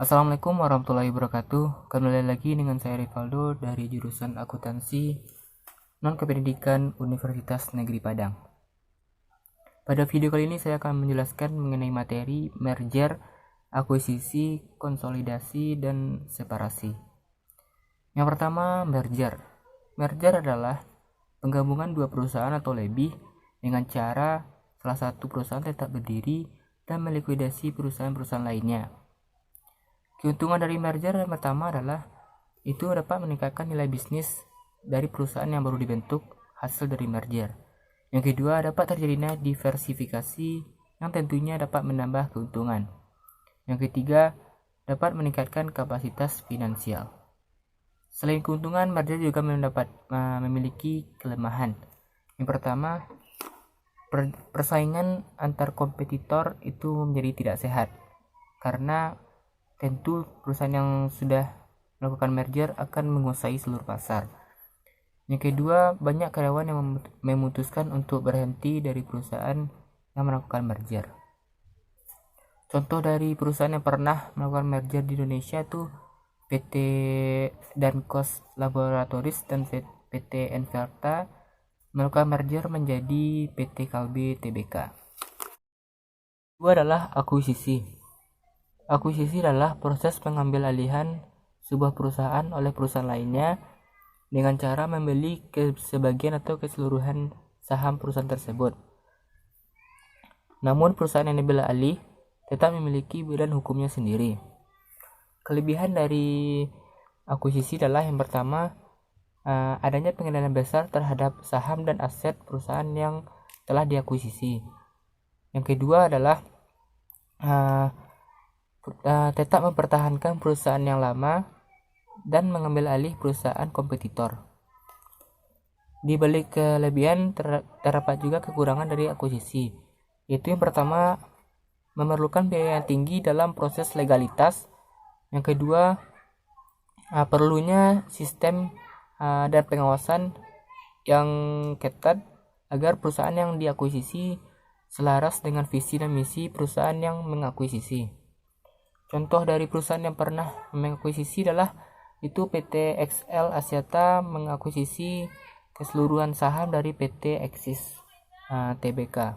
Assalamualaikum warahmatullahi wabarakatuh. Kembali lagi dengan saya Rivaldo dari jurusan Akuntansi Non-Kependidikan Universitas Negeri Padang. Pada video kali ini saya akan menjelaskan mengenai materi merger, akuisisi, konsolidasi, dan separasi. Yang pertama, merger. Merger adalah penggabungan dua perusahaan atau lebih dengan cara salah satu perusahaan tetap berdiri dan melikuidasi perusahaan-perusahaan lainnya. Keuntungan dari merger yang pertama adalah itu dapat meningkatkan nilai bisnis dari perusahaan yang baru dibentuk hasil dari merger. Yang kedua, dapat terjadinya diversifikasi yang tentunya dapat menambah keuntungan. Yang ketiga, dapat meningkatkan kapasitas finansial. Selain keuntungan, merger juga memiliki kelemahan. Yang pertama, persaingan antar kompetitor itu menjadi tidak sehat karena tentu perusahaan yang sudah melakukan merger akan menguasai seluruh pasar. Yang kedua, banyak karyawan yang memutuskan untuk berhenti dari perusahaan yang melakukan merger. Contoh dari perusahaan yang pernah melakukan merger di Indonesia itu PT Danfoss Laboratories dan PT Enverta melakukan merger menjadi PT Kalbe Tbk. Kedua adalah akuisisi. Akuisisi adalah proses pengambil alihan sebuah perusahaan oleh perusahaan lainnya dengan cara membeli sebagian atau keseluruhan saham perusahaan tersebut. Namun perusahaan yang diambil alih tetap memiliki badan hukumnya sendiri. Kelebihan dari akuisisi adalah yang pertama, adanya pengendalian besar terhadap saham dan aset perusahaan yang telah diakuisisi. Yang kedua adalah tetap mempertahankan perusahaan yang lama dan mengambil alih perusahaan kompetitor. Di balik kelebihan terdapat juga kekurangan dari akuisisi, yaitu yang pertama memerlukan biaya yang tinggi dalam proses legalitas. Yang kedua, perlunya sistem dan pengawasan yang ketat agar perusahaan yang diakuisisi selaras dengan visi dan misi perusahaan yang mengakuisisi. Contoh dari perusahaan yang pernah mengakuisisi adalah itu PT XL Axiata mengakuisisi keseluruhan saham dari PT Axis Tbk.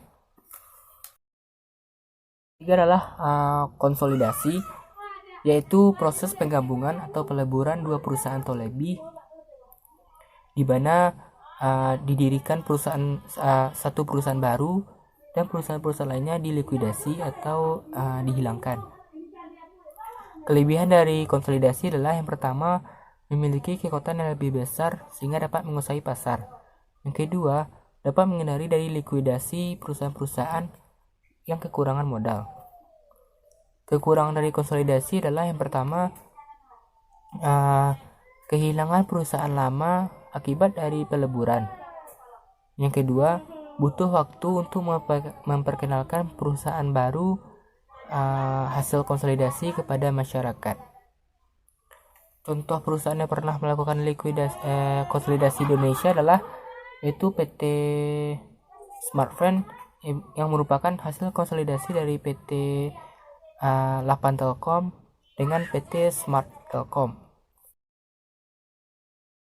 Ketiga adalah konsolidasi, yaitu proses penggabungan atau peleburan dua perusahaan atau lebih di mana didirikan satu perusahaan baru dan perusahaan-perusahaan lainnya dilikuidasi atau dihilangkan. Kelebihan dari konsolidasi adalah yang pertama, memiliki kekuatan yang lebih besar sehingga dapat menguasai pasar. Yang kedua, dapat menghindari dari likuidasi perusahaan-perusahaan yang kekurangan modal. Kekurangan dari konsolidasi adalah yang pertama, kehilangan perusahaan lama akibat dari peleburan. Yang kedua, butuh waktu untuk memperkenalkan perusahaan baru hasil konsolidasi kepada masyarakat. Contoh perusahaan yang pernah melakukan konsolidasi di Indonesia adalah yaitu PT Smartfren yang merupakan hasil konsolidasi dari PT Lapan Telkom dengan PT Smart Telkom.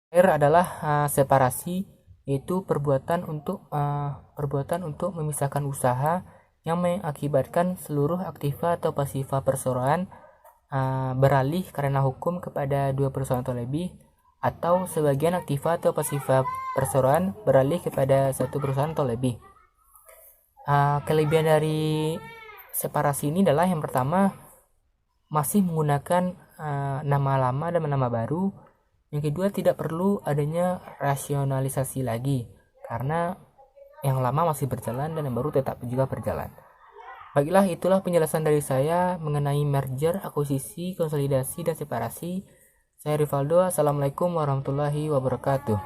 Terakhir adalah separasi, yaitu perbuatan untuk memisahkan usaha yang mengakibatkan seluruh aktiva atau pasiva perseroan beralih karena hukum kepada dua perusahaan atau lebih, atau sebagian aktiva atau pasiva perseroan beralih kepada satu perusahaan atau lebih. Kelebihan dari separasi ini adalah yang pertama, masih menggunakan nama lama dan nama baru. Yang kedua, tidak perlu adanya rasionalisasi lagi karena yang lama masih berjalan dan yang baru tetap juga berjalan. Baiklah, itulah penjelasan dari saya mengenai merger, akuisisi, konsolidasi, dan separasi. Saya Rivaldo. Assalamualaikum warahmatullahi wabarakatuh.